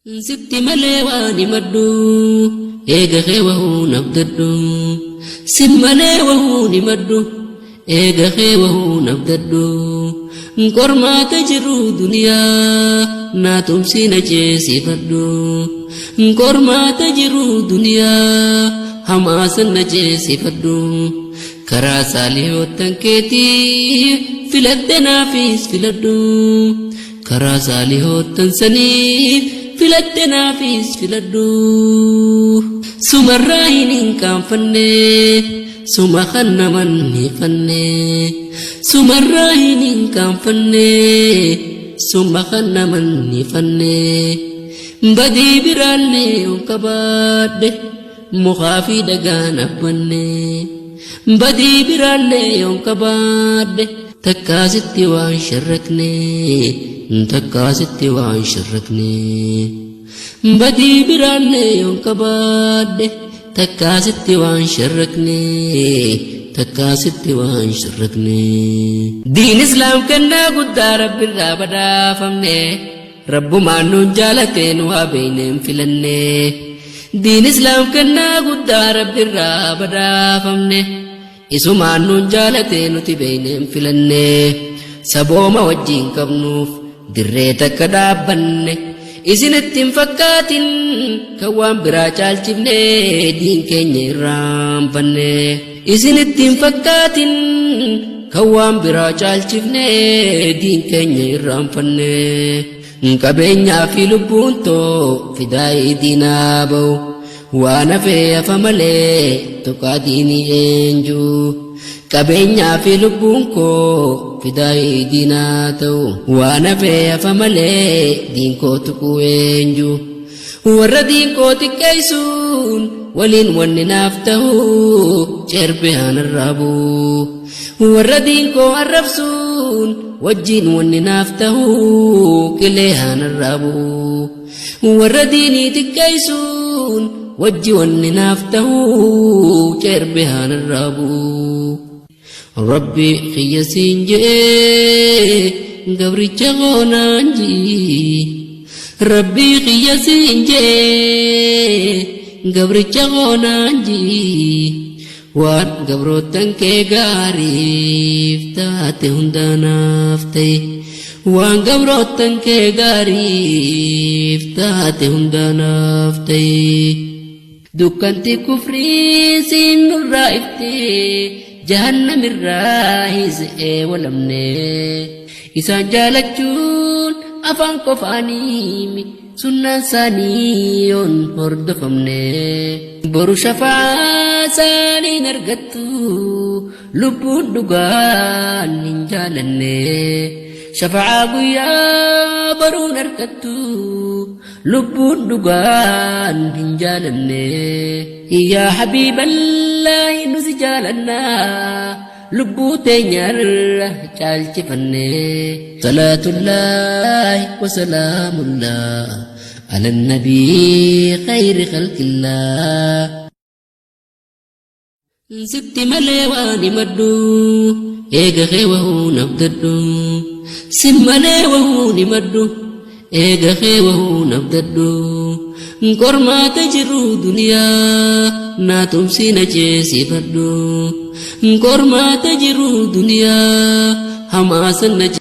sitti malee waan himadhu eega kee wahuu nabdadhu si malee wahuu himadhu eega kee wahuu nabdadhu qormaata jiru duniyaa naa tumsi na ceesifadhu qormaata jiru duniyaa hamaasan na ceesifadhu karaa saalihootan keetii filadhe naafis filadhu karaa saalihootan saniif filadhe naafis filadhu sumarraa hin qaanfanne suma kan naman hifanne sumarraa hin qaanfanne suma kan naman hifanne badii biraallee on qabaadhe mukaa fi dhagaan abbanne badii biraallee on qabaadhe takkaasitti waan sharrakne takkaasitti waan sharrakne badii biraallee on qabaadhe takkaasitti waan sharrakne takkaasitti waan sharrakne diin islaam kennaa guddaa rabbirraa badhaafamne rabbumaan nuun jaalatee nu haa beeyneen filanne diin islaam kennaa guddaa rabbirraa badhaafamne isumaan nuun jaalatee nuti beeyneen filanne sabooma wajjiin qabnuuf dirree takka dhaabbanne isinitti hin fakkaatin kan waan biraa caalchifne diin keenya irraanfanne isinitti hin fakkaatin kan waan biraa caalchifne diin keenya irraanfanne qabeenyaa fi lubbuun too fidaa'ii diinaa ba'u waan hafee hafa malee tuqaa diinii eenyu qabeenyaa fi lubbuun koo fidaa'ii diinaa ta'u waan hafee hafa malee diin koo tuquu eenyu warra diin koo xiqqeessuun waliin wanni naaf ta'u cerbe hanarraabu warra diin koo arrabsuun wajjiin wanni naaf ta'u qilee hanarraabu warra diinii xiqqeessuun wajji wanni naaf ta'u cerbe hanarraabu Rabbi khiyya sinje gabricha gonanji Rabbi khiyya sinje gabricha gonanji waan gabroottan kee gaariif taate hundaanaaf ta'e waan gabroottan kee gaariif taate hundaanaaf ta'e dukkanti kufrii siin nurraa iftee jahannamirraa hiisee walamne isaan jaalachuun afaan qofaanii sunnaan isaanii yoon hordofamne boru shafaa isaaniin argattu lubbuun dhugaan hin jaalanne shafaa guyyaa baruun argattu lubbuun dhugaan hin jaalanne yaa habiiballaahi nusi jaalannaa lubbuu teenyarra caalchifanne salaatullaahi wa salaamullah ala nabii khayri khalqillah sitti malee waan himadhu eega kee wahuu nabdadhu si malee wahuu himadhu eega kee wahuu nabdadhu qormaata jiru duniyaa naa tumsi na ceesifadhu qormaata jiru duniyaa hamaasan na